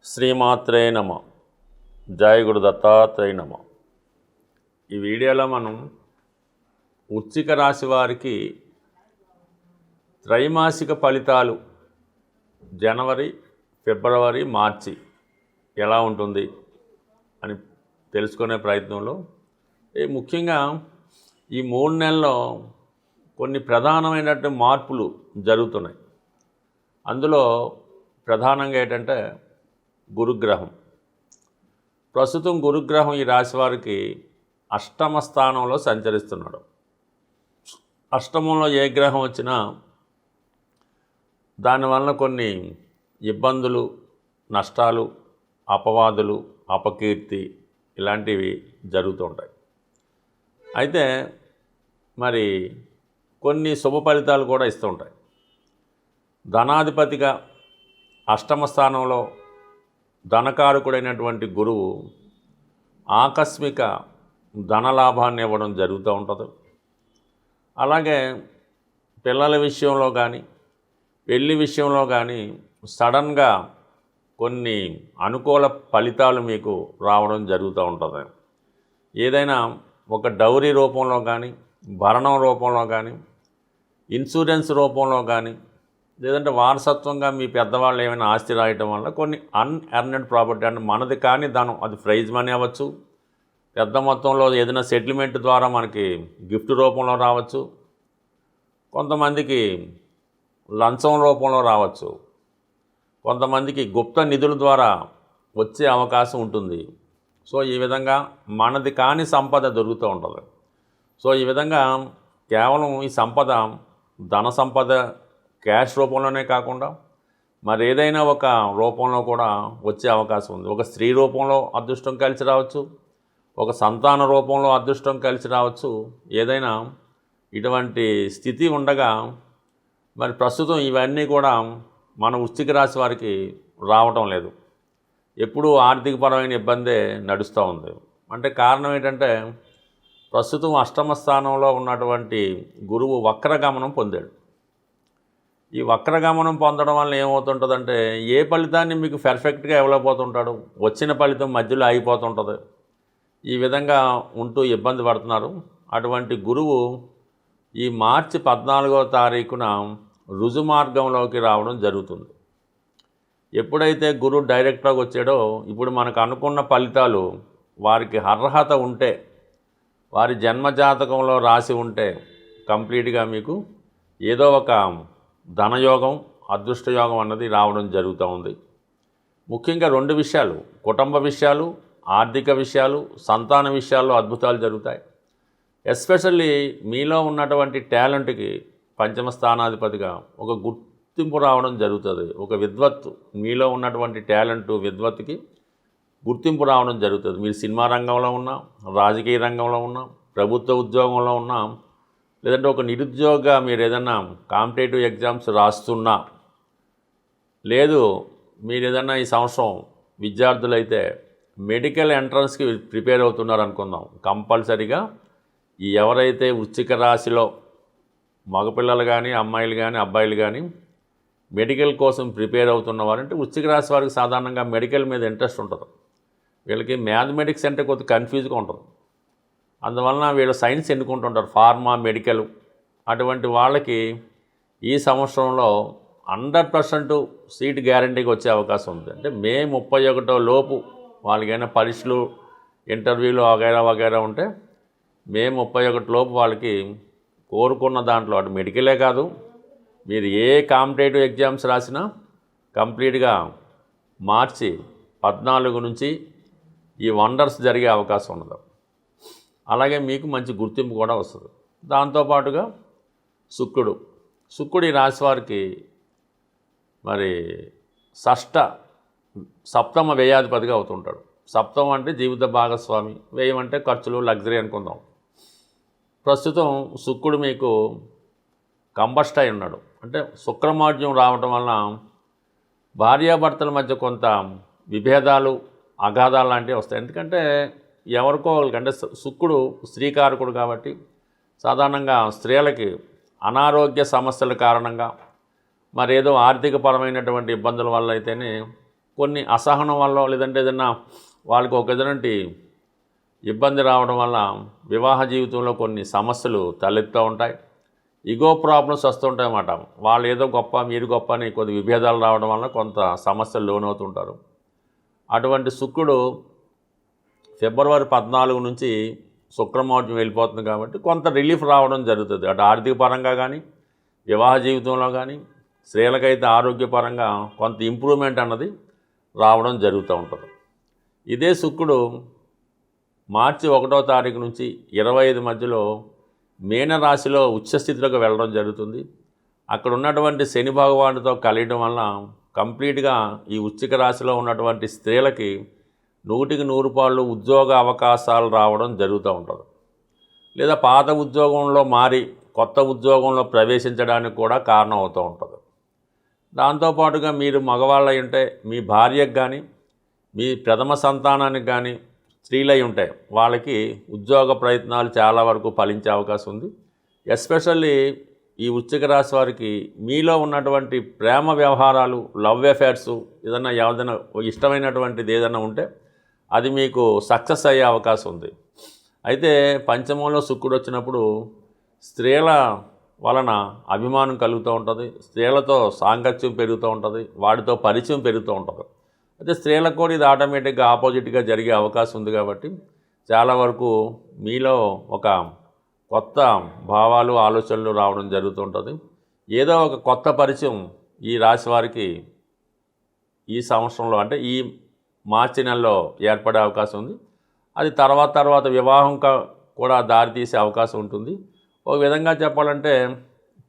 శ్రీమాత్రే నమ. జయ గురు దత్తాత్రేయ నమ. ఈ వీడియోలో మనం వృశ్చిక రాశి వారికి త్రైమాసిక ఫలితాలు జనవరి, ఫిబ్రవరి, మార్చి ఎలా ఉంటుంది అని తెలుసుకునే ప్రయత్నంలో ముఖ్యంగా ఈ 3 నెలల్లో కొన్ని ప్రధానమైనటువంటి మార్పులు జరుగుతున్నాయి. అందులో ప్రధానంగా ఏంటంటే గురుగ్రహం. ప్రస్తుతం గురుగ్రహం ఈ రాశి వారికి అష్టమ స్థానంలో సంచరిస్తున్నాడు. అష్టమంలో ఏ గ్రహం వచ్చినా దానివల్ల కొన్ని ఇబ్బందులు, నష్టాలు, అపవాదులు, అపకీర్తి ఇలాంటివి జరుగుతుంటాయి. అయితే మరి కొన్ని శుభ ఫలితాలు కూడా ఇస్తుంటాయి. ధనాధిపతిగా అష్టమ స్థానంలో ధనకారకుడైనటువంటి గురువు ఆకస్మిక ధనలాభాన్ని ఇవ్వడం జరుగుతూ ఉంటుంది. అలాగే పిల్లల విషయంలో కానీ, పెళ్లి విషయంలో కానీ సడన్గా కొన్ని అనుకూల ఫలితాలు మీకు రావడం జరుగుతూ ఉంటుంది. ఏదైనా ఒక డౌరీ రూపంలో కానీ, భరణం రూపంలో కానీ, ఇన్సూరెన్స్ రూపంలో కానీ, లేదంటే వారసత్వంగా మీ పెద్దవాళ్ళు ఏమైనా ఆస్తి రాయటం వల్ల కొన్ని అన్ఎర్నెడ్ ప్రాపర్టీ అంటే మనది కానీ ధనం, అది ప్రైజ్ మనీ అవ్వచ్చు, పెద్ద మొత్తంలో ఏదైనా సెటిల్మెంట్ ద్వారా మనకి గిఫ్ట్ రూపంలో రావచ్చు, కొంతమందికి లంచం రూపంలో రావచ్చు, కొంతమందికి గుప్త నిధుల ద్వారా వచ్చే అవకాశం ఉంటుంది. సో ఈ విధంగా మనది కాని సంపద దొరుకుతూ ఉంటుంది. సో ఈ విధంగా కేవలం ఈ సంపద, ధన సంపద క్యాష్ రూపంలోనే కాకుండా మరి ఏదైనా ఒక రూపంలో కూడా వచ్చే అవకాశం ఉంది. ఒక స్త్రీ రూపంలో అదృష్టం కలిసి రావచ్చు, ఒక సంతాన రూపంలో అదృష్టం కలిసి రావచ్చు. ఏదైనా ఇటువంటి స్థితి ఉండగా మరి ప్రస్తుతం ఇవన్నీ కూడా మన వృశ్చిక రాశి వారికి రావటం లేదు. ఎప్పుడూ ఆర్థికపరమైన ఇబ్బందే నడుస్తూ ఉంది. అంటే కారణం ఏంటంటే ప్రస్తుతం అష్టమ స్థానంలో ఉన్నటువంటి గురువు వక్రగమనం పొందాడు. ఈ వక్రగమనం పొందడం వల్ల ఏమవుతుంటుందంటే ఏ ఫలితాన్ని మీకు పర్ఫెక్ట్గా ఇవ్వలేకపోతుంటాడు, వచ్చిన ఫలితం మధ్యలో ఆగిపోతుంటుంది. ఈ విధంగా ఉంటూ ఇబ్బంది పడుతున్నారు. అటువంటి గురువు ఈ మార్చి 14వ తారీఖున రుజుమార్గంలోకి రావడం జరుగుతుంది. ఎప్పుడైతే గురువు డైరెక్ట్గా వచ్చాడో ఇప్పుడు మనకు అనుకున్న ఫలితాలు వారికి అర్హత ఉంటే, వారి జన్మజాతకంలో రాసి ఉంటే కంప్లీట్గా మీకు ఏదో ఒక ధనయోగం, అదృష్టయోగం అన్నది రావడం జరుగుతూ ఉంది. ముఖ్యంగా 2 విషయాలు, కుటుంబ విషయాలు, ఆర్థిక విషయాలు, సంతాన విషయాల్లో అద్భుతాలు జరుగుతాయి. ఎస్పెషల్లీ మీలో ఉన్నటువంటి టాలెంట్కి పంచమ స్థానాధిపతిగా ఒక గుర్తింపు రావడం జరుగుతుంది. ఒక విద్వత్తు, మీలో ఉన్నటువంటి టాలెంటు విద్వత్తుకి గుర్తింపు రావడం జరుగుతుంది. మీరు సినిమా రంగంలో ఉన్నా, రాజకీయ రంగంలో ఉన్నా, ప్రభుత్వ ఉద్యోగంలో ఉన్నా, లేదంటే ఒక నిరుద్యోగ మీరు ఏదైనా కాంపిటేటివ్ ఎగ్జామ్స్ రాస్తున్నా, లేదు మీరు ఏదైనా ఈ సంవత్సరం విద్యార్థులైతే మెడికల్ ఎంట్రన్స్కి ప్రిపేర్ అవుతున్నారు అనుకుందాం. కంపల్సరీగా ఈ ఎవరైతే వృశ్చిక రాశిలో మగపిల్లలు కానీ, అమ్మాయిలు కానీ, అబ్బాయిలు కానీ మెడికల్ కోసం ప్రిపేర్ అవుతున్నవారంటే వృశ్చిక రాశి వారికి సాధారణంగా మెడికల్ మీద ఇంట్రెస్ట్ ఉంటుంది. వీళ్ళకి మ్యాథమెటిక్స్ అంటే కొద్దిగా కన్ఫ్యూజ్గా ఉంటుంది. అందువలన వీళ్ళు సైన్స్ ఎన్నుకుంటుంటారు, ఫార్మా, మెడికల్. అటువంటి వాళ్ళకి ఈ సంవత్సరంలో 100% సీట్ గ్యారంటీగా వచ్చే అవకాశం ఉంది. అంటే మే 31 లోపు వాళ్ళకైనా పరీక్షలు, ఇంటర్వ్యూలు వగైరా వగైరా ఉంటే మే 31 లోపు వాళ్ళకి కోరుకున్న దాంట్లో, అటు మెడికలే కాదు, మీరు ఏ కాంపిటేటివ్ ఎగ్జామ్స్ రాసినా కంప్లీట్గా మార్చి 14 నుంచి ఈ వండర్స్ జరిగే అవకాశం ఉండదు. అలాగే మీకు మంచి గుర్తింపు కూడా వస్తుంది. దాంతోపాటుగా శుక్రుడు ఈ రాశి వారికి మరి సప్తమ వ్యయాధిపతిగా అవుతుంటాడు. సప్తమం అంటే జీవిత భాగస్వామి, వ్యయం అంటే ఖర్చులు, లగ్జరీ అనుకుందాం. ప్రస్తుతం శుక్రుడు మీకు కంబస్ట్ అయి ఉన్నాడు. అంటే శుక్రమార్జ్యం రావటం వలన భార్యాభర్తల మధ్య కొంత విభేదాలు, అగాధాలు లాంటివి వస్తాయి. ఎందుకంటే ఎవరికో వాళ్ళకంటే శుక్రుడు స్త్రీకారకుడు కాబట్టి సాధారణంగా స్త్రీలకి అనారోగ్య సమస్యల కారణంగా మరేదో ఆర్థికపరమైనటువంటి ఇబ్బందుల వల్ల అయితేనే కొన్ని అసహనం వల్ల లేదంటే ఏదైనా వాళ్ళకి ఒక ఎదురంటి ఇబ్బంది రావడం వల్ల వివాహ జీవితంలో కొన్ని సమస్యలు తలెత్తుతూ ఉంటాయి. ఇగో ప్రాబ్లమ్స్ వస్తుంటాయి అన్నమాట. వాళ్ళు ఏదో గొప్ప మీరు గొప్ప అని కొద్ది విభేదాలు రావడం వల్ల కొంత సమస్యలు లోనవుతుంటారు. అటువంటి శుక్రుడు ఫిబ్రవరి 14 నుంచి శుక్రమౌఢ్యం వెళ్ళిపోతుంది కాబట్టి కొంత రిలీఫ్ రావడం జరుగుతుంది. అటు ఆర్థిక పరంగా కానీ వివాహ జీవితంలో కానీ స్త్రీలకైతే ఆరోగ్యపరంగా కొంత ఇంప్రూవ్మెంట్ అన్నది రావడం జరుగుతూ ఉంటుంది. ఇదే శుక్రుడు మార్చి 1వ తారీఖు నుంచి 25 మధ్యలో మీనరాశిలో ఉచ్చస్థితిలోకి వెళ్ళడం జరుగుతుంది. అక్కడ ఉన్నటువంటి శని భగవానుడితో కలియడం వల్ల కంప్లీట్గా ఈ వృశ్చిక రాశిలో ఉన్నటువంటి స్త్రీలకి 100కి 100 పాళ్ళు ఉద్యోగ అవకాశాలు రావడం జరుగుతూ ఉంటుంది. లేదా పాత ఉద్యోగంలో మారి కొత్త ఉద్యోగంలో ప్రవేశించడానికి కూడా కారణం అవుతూ ఉంటుంది. దాంతోపాటుగా మీరు మగవాళ్ళై ఉంటే మీ భార్యకు కానీ మీ ప్రథమ సంతానానికి కానీ స్త్రీలై ఉంటాయి, వాళ్ళకి ఉద్యోగ ప్రయత్నాలు చాలా వరకు ఫలించే అవకాశం ఉంది. ఎస్పెషల్లీ ఈ వృశ్చిక రాశి వారికి మీలో ఉన్నటువంటి ప్రేమ వ్యవహారాలు, లవ్ అఫేర్స్ ఏదైనా ఇష్టమైనటువంటిది ఏదైనా ఉంటే అది మీకు సక్సెస్ అయ్యే అవకాశం ఉంది. అయితే పంచమంలో శుక్రుడు వచ్చినప్పుడు స్త్రీల వలన అభిమానం కలుగుతూ ఉంటుంది, స్త్రీలతో సాంగత్యం పెరుగుతూ ఉంటుంది, వాటితో పరిచయం పెరుగుతూ ఉంటుంది. అయితే స్త్రీలకు కూడా ఇది ఆటోమేటిక్గా ఆపోజిట్గా జరిగే అవకాశం ఉంది. కాబట్టి చాలా వరకు మీలో ఒక కొత్త భావాలు ఆలోచనలు రావడం జరుగుతుంటుంది. ఏదో ఒక కొత్త పరిచయం ఈ రాశి వారికి ఈ సంవత్సరంలో అంటే ఈ మార్చి నెలలో ఏర్పడే అవకాశం ఉంది. అది తర్వాత వివాహం కూడా దారితీసే అవకాశం ఉంటుంది. ఒక విధంగా చెప్పాలంటే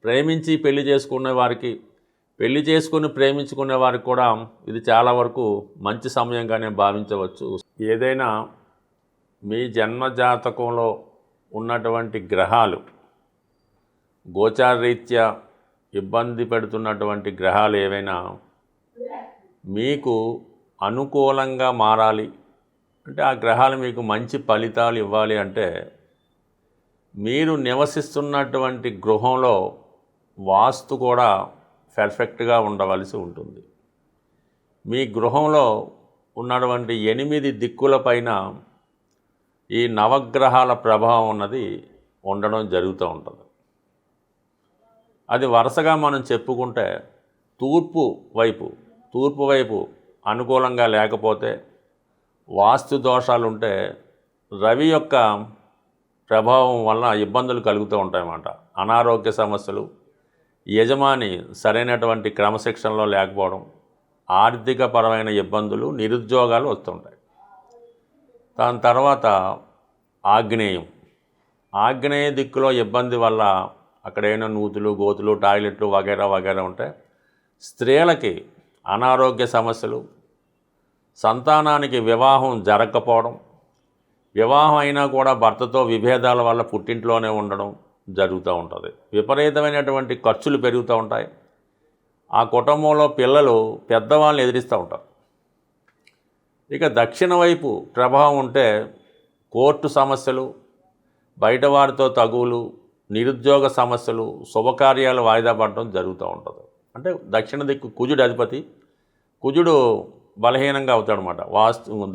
ప్రేమించి పెళ్లి చేసుకునే వారికి, పెళ్లి చేసుకుని ప్రేమించుకునే వారికి కూడా ఇది చాలా వరకు మంచి సమయంగానే భావించవచ్చు. ఏదైనా మీ జన్మజాతకంలో ఉన్నటువంటి గ్రహాలు గోచారరీత్యా ఇబ్బంది పెడుతున్నటువంటి గ్రహాలు ఏవైనా మీకు అనుకూలంగా మారాలి అంటే, ఆ గ్రహాలు మీకు మంచి ఫలితాలు ఇవ్వాలి అంటే మీరు నివసిస్తున్నటువంటి గృహంలో వాస్తు కూడా పర్ఫెక్ట్గా ఉండవలసి ఉంటుంది. మీ గృహంలో ఉన్నటువంటి 8 దిక్కులపైన ఈ నవగ్రహాల ప్రభావం అన్నది ఉండడం జరుగుతూ ఉంటుంది. అది వరుసగా మనం చెప్పుకుంటే తూర్పు వైపు అనుకూలంగా లేకపోతే, వాస్తు దోషాలుంటే రవి యొక్క ప్రభావం వల్ల ఇబ్బందులు కలుగుతూ ఉంటాయన్నమాట. అనారోగ్య సమస్యలు, యజమాని సరైనటువంటి క్రమశిక్షణలో లేకపోవడం, ఆర్థిక పరమైన ఇబ్బందులు, నిరుద్యోగాలు వస్తుంటాయి. దాని తర్వాత ఆగ్నేయ దిక్కులో ఇబ్బంది వల్ల అక్కడ ఏమైనా నూతులు, గోతులు, టాయిలెట్లు వగైరా ఉంటాయి. స్త్రీలకి అనారోగ్య సమస్యలు, సంతానానికి వివాహం జరగకపోవడం, వివాహం అయినా కూడా భర్తతో విభేదాల వల్ల పుట్టింట్లోనే ఉండడం జరుగుతూ ఉంటుంది. విపరీతమైనటువంటి ఖర్చులు పెరుగుతూ ఉంటాయి. ఆ కుటుంబంలో పిల్లలు పెద్దవాళ్ళని ఎదిరిస్తూ ఉంటారు. ఇక దక్షిణ వైపు ప్రభావం ఉంటే కోర్టు సమస్యలు, బయట వారితో తగువులు, నిరుద్యోగ సమస్యలు, శుభకార్యాలు వాయిదా పడడం జరుగుతూ ఉంటుంది. అంటే దక్షిణ దిక్కు కుజుడు అధిపతి, కుజుడు బలహీనంగా అవుతాడనమాట.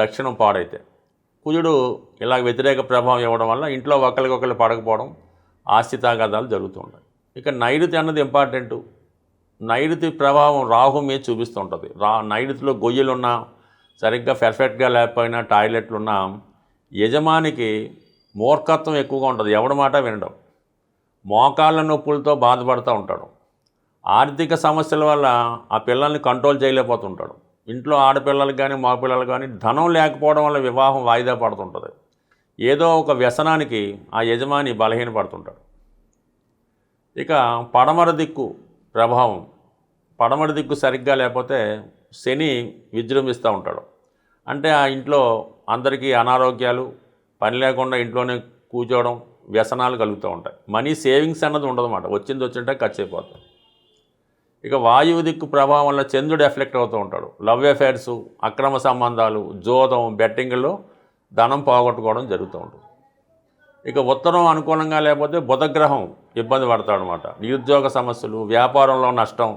దక్షిణం పాడైతే కుజుడు ఇలా వ్యతిరేక ప్రభావం ఇవ్వడం వల్ల ఇంట్లో ఒకరికొకరు పడకపోవడం, ఆస్తి తాగాదాలు జరుగుతుంటాయి. ఇక నైరుతి అన్నది ఇంపార్టెంటు. నైరుతి ప్రభావం రాహు మీద చూపిస్తూ ఉంటుంది. నైరుతిలో గొయ్యలున్నా, సరిగ్గా పర్ఫెక్ట్గా లేకపోయినా, టాయిలెట్లున్నా యజమానికి మూర్ఖత్వం ఎక్కువగా ఉంటుంది. ఎవడి మాట వినడం, మోకాళ్ళ నొప్పులతో బాధపడుతూ ఉంటాడు. ఆర్థిక సమస్యల వల్ల ఆ పిల్లల్ని కంట్రోల్ చేయలేకపోతుంటాడు. ఇంట్లో ఆడపిల్లలకు కానీ మగపిల్లలకు కానీ ధనం లేకపోవడం వల్ల వివాహం వాయిదా పడుతుంటుంది. ఏదో ఒక వ్యసనానికి ఆ యజమాని బలహీనపడుతుంటాడు. ఇక పడమర దిక్కు ప్రభావం, పడమర దిక్కు సరిగ్గా లేకపోతే శని విజృంభిస్తూ ఉంటాడు. అంటే ఆ ఇంట్లో అందరికీ అనారోగ్యాలు, పని లేకుండా ఇంట్లోనే కూర్చోవడం, వ్యసనాలు కలుగుతూ ఉంటాయి. మనీ సేవింగ్స్ అన్నది ఉండదన్నమాట. వచ్చింటే ఖర్చు అయిపోతుంది. ఇక వాయువు దిక్కు ప్రభావం వల్ల చంద్రుడు ఎఫెక్ట్ అవుతూ ఉంటాడు. లవ్ అఫేర్సు, అక్రమ సంబంధాలు, జోదం, బెట్టింగ్లో ధనం పోగొట్టుకోవడం జరుగుతూ ఉంటుంది. ఇక ఉత్తరం అనుకూలంగా లేకపోతే బుధగ్రహం ఇబ్బంది పడతాడనమాట. నిరుద్యోగ సమస్యలు, వ్యాపారంలో నష్టం,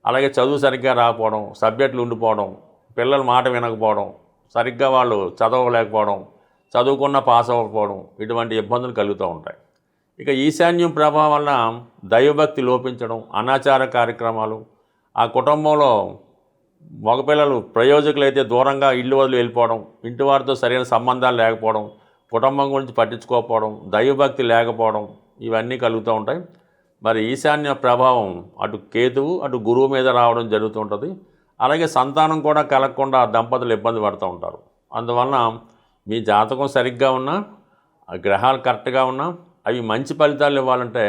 అలాగే చదువు సరిగ్గా రాకపోవడం, సబ్జెక్టులు ఉండిపోవడం, పిల్లల మాట వినకపోవడం, సరిగ్గా వాళ్ళు చదవలేకపోవడం, చదువుకున్న పాస్ అవ్వకపోవడం, ఇటువంటి ఇబ్బందులు కలుగుతూ ఉంటాయి. ఇక ఈశాన్యం ప్రభావం వల్ల దైవభక్తి లోపించడం, అనాచార కార్యక్రమాలు, ఆ కుటుంబంలో మగపిల్లలు ప్రయోజకులైతే దూరంగా ఇల్లు వదిలి వెళ్ళిపోవడం, ఇంటి వారితో సరైన సంబంధాలు లేకపోవడం, కుటుంబం గురించి పట్టించుకోకపోవడం, దైవభక్తి లేకపోవడం, ఇవన్నీ కలుగుతూ ఉంటాయి. మరి ఈశాన్య ప్రభావం అటు కేతువు అటు గురువు మీద రావడం జరుగుతుంటుంది. అలాగే సంతానం కూడా కలగకుండా దంపతులు ఇబ్బంది పడుతూ ఉంటారు. అందువలన మీ జాతకం సరిగ్గా ఉన్నా, ఆ గ్రహాలు కరెక్ట్గా ఉన్నా, అవి మంచి ఫలితాలు ఇవ్వాలంటే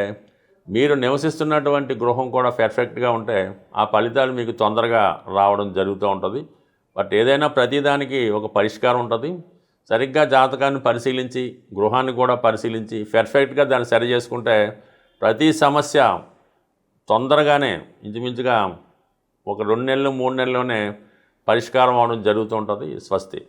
మీరు నివసిస్తున్నటువంటి గృహం కూడా పర్ఫెక్ట్గా ఉంటే ఆ ఫలితాలు మీకు తొందరగా రావడం జరుగుతూ ఉంటుంది. బట్ ఏదైనా ప్రతిదానికి ఒక పరిష్కారం ఉంటుంది. సరిగ్గా జాతకాన్ని పరిశీలించి, గృహాన్ని కూడా పరిశీలించి పర్ఫెక్ట్గా దాన్ని సరి చేసుకుంటే ప్రతి సమస్య తొందరగానే ఇంచుమించుగా ఒక 2 నెలలు 3 నెలల్లోనే పరిష్కారం అవడం జరుగుతూ ఉంటుంది. స్వస్తి.